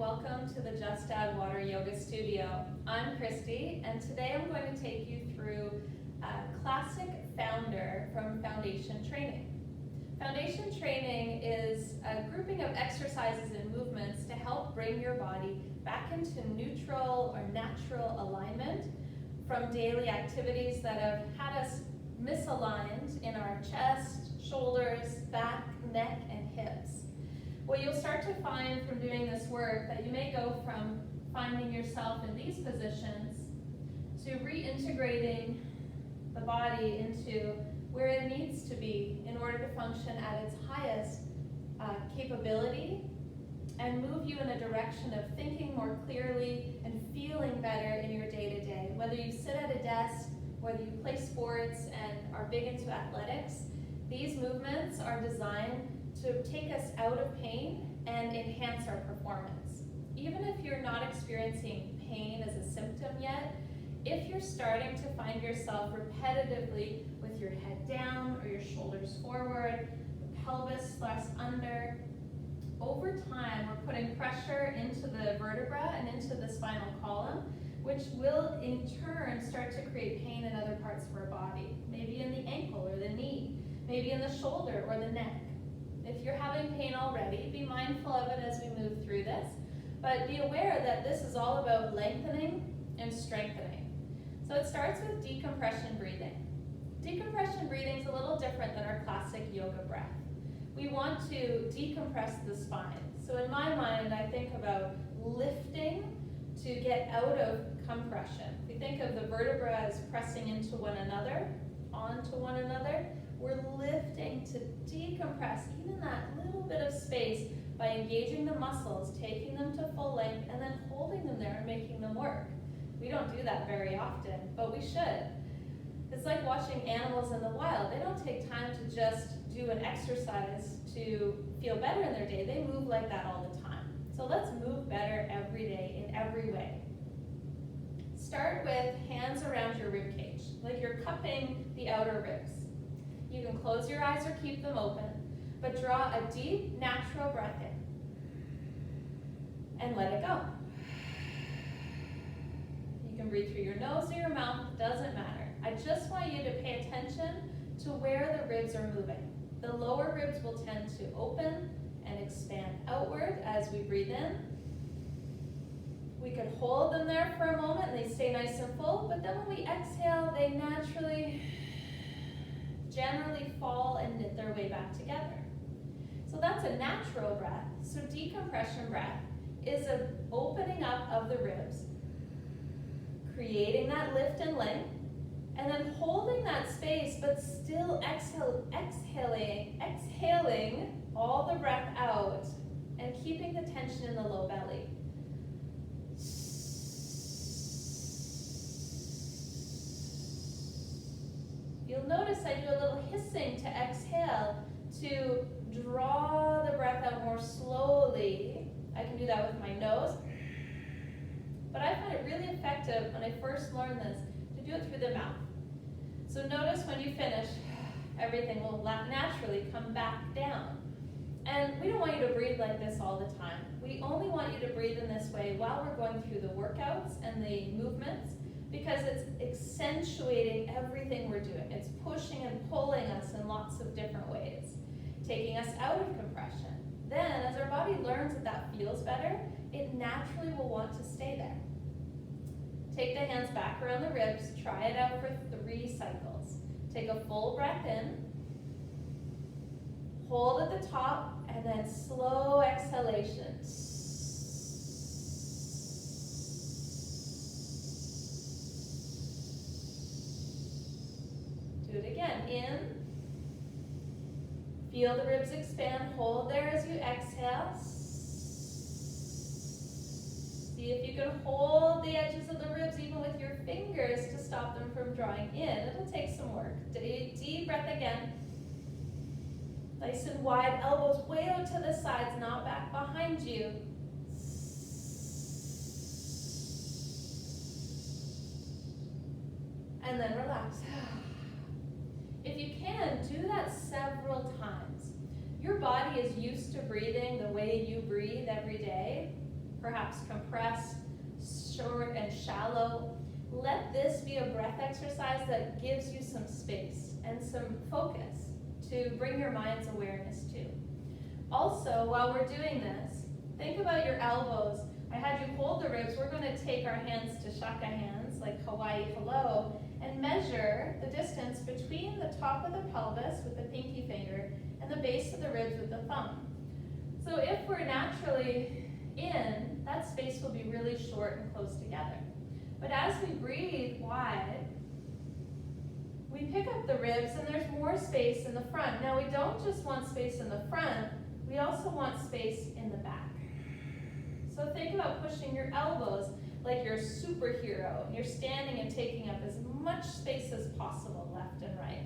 welcome to the Just Add Water Yoga Studio. I'm Christy, and today I'm going to take you through a classic founder from Foundation Training. Foundation Training is a grouping of exercises and movements to help bring your body back into neutral or natural alignment from daily activities that have had us misaligned in our chest, shoulders, back, neck, and hips. What you'll start to find from doing this work that you may go from finding yourself in these positions to reintegrating the body into where it needs to be in order to function at its highest capability and move you in a direction of thinking more clearly and feeling better in your day-to-day. Whether you sit at a desk, whether you play sports and are big into athletics, these movements are designed to take us out of pain and enhance our performance. Even if you're not experiencing pain as a symptom yet, if you're starting to find yourself repetitively with your head down or your shoulders forward, the pelvis thrust under, over time we're putting pressure into the vertebra and into the spinal column, which will in turn start to create pain in other parts of our body, maybe in the ankle or the knee, maybe in the shoulder or the neck. If you're having pain already, be mindful of it as we move through this, but be aware that this is all about lengthening and strengthening. So it starts with decompression breathing. Decompression breathing is a little different than our classic yoga breath. We want to decompress the spine. So in my mind, I think about lifting to get out of compression. We think of the vertebra as pressing into one another, onto one another. We're lifting to decompress even that little bit of space by engaging the muscles, taking them to full length, and then holding them there and making them work. We don't do that very often, but we should. It's like watching animals in the wild. They don't take time to just do an exercise to feel better in their day. They move like that all the time. So let's move better every day in every way. Start with hands around your rib cage, like you're cupping the outer ribs. You can close your eyes or keep them open, but draw a deep, natural breath in and let it go. You can breathe through your nose or your mouth, doesn't matter. I just want you to pay attention to where the ribs are moving. The lower ribs will tend to open and expand outward as we breathe in. We could hold them there for a moment and they stay nice and full, but then when we exhale, they naturally generally fall and knit their way back together. So that's a natural breath. So decompression breath is an opening up of the ribs, creating that lift and length, and then holding that space, but still exhaling all the breath out and keeping the tension in the low belly. You'll notice I do a little hissing to exhale to draw the breath out more slowly. I can do that with my nose, but I find it really effective when I first learned this to do it through the mouth. So notice when you finish, everything will naturally come back down. And we don't want you to breathe like this all the time. We only want you to breathe in this way while we're going through the workouts and the movements, because it's accentuating everything we're doing. It's pushing and pulling us in lots of different ways, taking us out of compression. Then, as our body learns that that feels better, it naturally will want to stay there. Take the hands back around the ribs, try it out for 3 cycles. Take a full breath in, hold at the top, and then slow exhalation. Do it again. In. Feel the ribs expand. Hold there as you exhale. See if you can hold the edges of the ribs even with your fingers to stop them from drawing in. It'll take some work. Deep breath again. Nice and wide. Elbows way out to the sides, not back behind you. And then relax. If you can, do that several times. Your body is used to breathing the way you breathe every day. perhaps compressed, short and shallow. Let this be a breath exercise that gives you some space and some focus to bring your mind's awareness to. Also, while we're doing this, think about your elbows. I had you hold the ribs. We're going to take our hands to shaka hands, like Hawaii hello, and measure the distance between the top of the pelvis with the pinky finger and the base of the ribs with the thumb. So if we're naturally in, that space will be really short and close together. But as we breathe wide, we pick up the ribs and there's more space in the front. Now we don't just want space in the front, we also want space in the back. So think about pushing your elbows like you're a superhero and you're standing and taking up as much space as possible, left and right.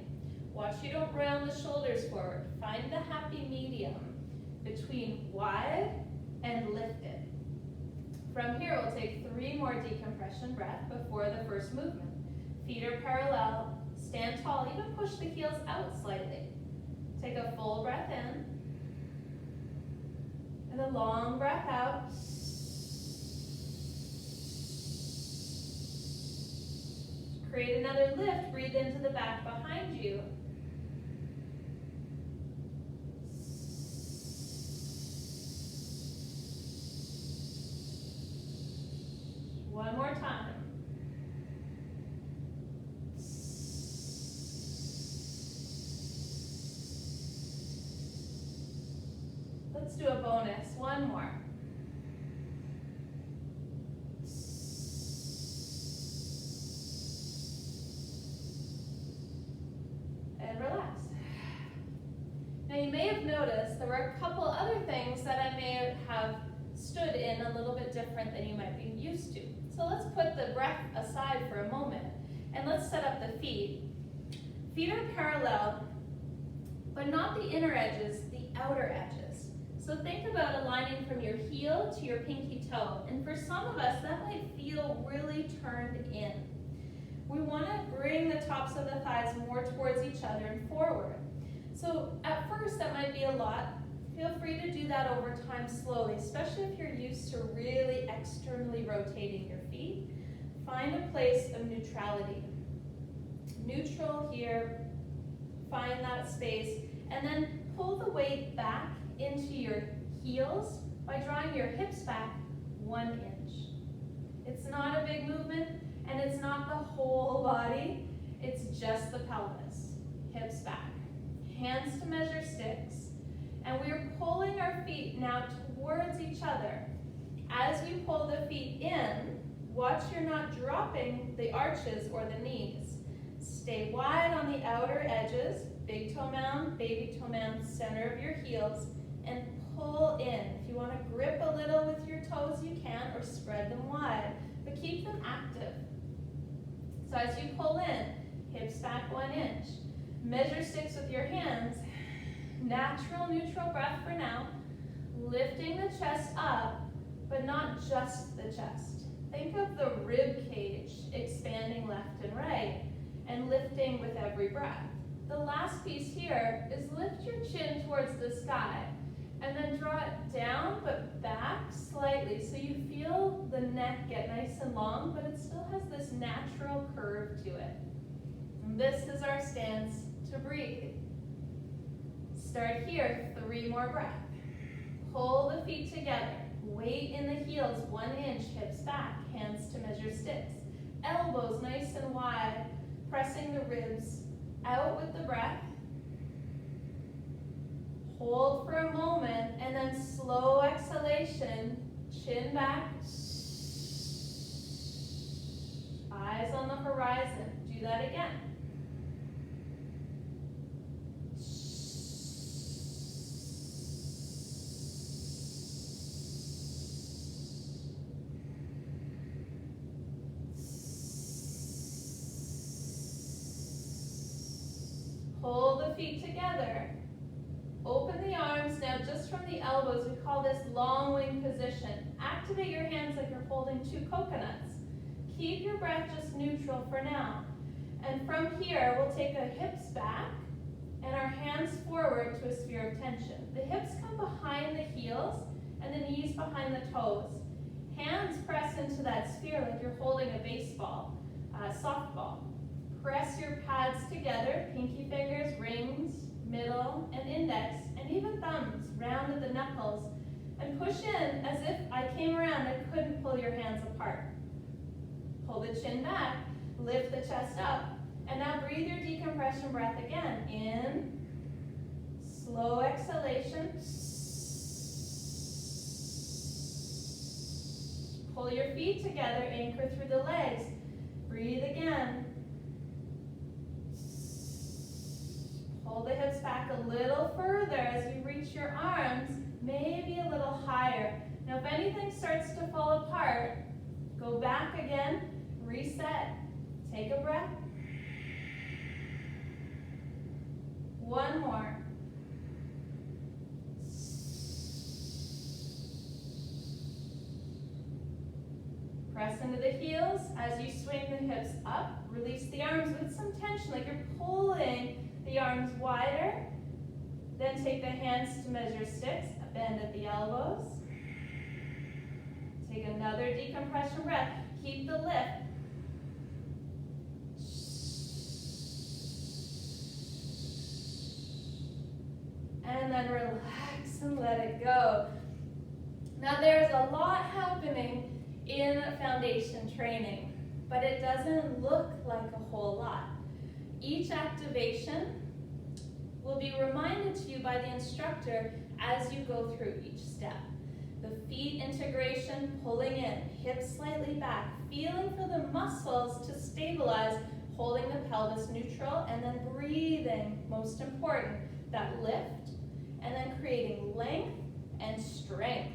Watch you don't round the shoulders forward. Find the happy medium between wide and lifted. From here, we'll take 3 more decompression breaths before the first movement. Feet are parallel, stand tall, even push the heels out slightly. Take a full breath in, and a long breath out. Create another lift, breathe into the back behind you. One more time. Let's do a bonus. One more. And relax. Now you may have noticed there were a couple other things that I may have stood in a little bit different than you might be used to. So let's put the breath aside for a moment and let's set up the feet. Feet are parallel, but not the inner edges, the outer edges. So think about aligning from your heel to your pinky toe. And for some of us, that might feel really turned in. We want to bring the tops of the thighs more towards each other and forward. So at first, that might be a lot. Feel free to do that over time slowly, especially if you're used to really externally rotating your feet. Find a place of neutrality. Neutral here, find that space, and then pull the weight back into your heels by drawing your hips back 1 inch. It's not a big movement, and it's not the whole body, it's just the pelvis. Hips back. Hands to measure sticks. And we're pulling our feet now towards each other. As we pull the feet in, watch you're not dropping the arches or the knees. Stay wide on the outer edges, big toe mound, baby toe mound, center of your heels, and pull in. If you want to grip a little with your toes, you can, or spread them wide, but keep them active. So as you pull in, hips back 1 inch. Measure sticks with your hands. Natural, neutral breath for now. Lifting the chest up, but not just the chest. Think of the rib cage expanding left and right and lifting with every breath. The last piece here is lift your chin towards the sky and then draw it down but back slightly so you feel the neck get nice and long, but it still has this natural curve to it. And this is our stance to breathe. Start here, 3 more breaths. Pull the feet together. Weight in the heels, 1 inch, hips back, hands to measure sticks. Elbows nice and wide, pressing the ribs out with the breath. Hold for a moment, and then slow exhalation, chin back. Eyes on the horizon. Do that again. Pull the feet together. Open the arms now just from the elbows. We call this long wing position. Activate your hands like you're holding 2 coconuts. Keep your breath just neutral for now. And from here, we'll take the hips back and our hands forward to a sphere of tension. The hips come behind the heels and the knees behind the toes. Hands press into that sphere like you're holding a baseball, softball. Press your pads together, pinky fingers, rings, middle, and index, and even thumbs, round at the knuckles, and push in as if I came around and couldn't pull your hands apart. Pull the chin back, lift the chest up, and now breathe your decompression breath again. In, slow exhalation. Pull your feet together, anchor through the legs. Breathe again. Pull the hips back a little further as you reach your arms, maybe a little higher. Now if anything starts to fall apart, go back again, reset, take a breath. One more. Press into the heels as you swing the hips up. Release the arms with some tension, like you're pulling the arms wider. Then take the hands to measure sticks, a bend at the elbows. Take another decompression breath. Keep the lift. And then relax and let it go. Now there's a lot happening in foundation training, but it doesn't look like a whole lot. Each activation will be reminded to you by the instructor as you go through each step. The feet integration, pulling in, hips slightly back, feeling for the muscles to stabilize, holding the pelvis neutral, and then breathing, most important, that lift, and then creating length and strength.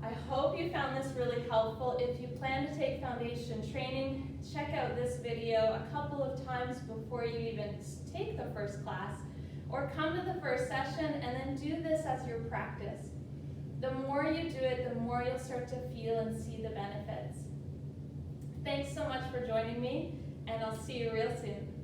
I hope you found this really helpful. If you plan to take foundation training, check out this video a couple of times before you even take the first class, or come to the first session and then do this as your practice. The more you do it, the more you'll start to feel and see the benefits. Thanks so much for joining me, and I'll see you real soon.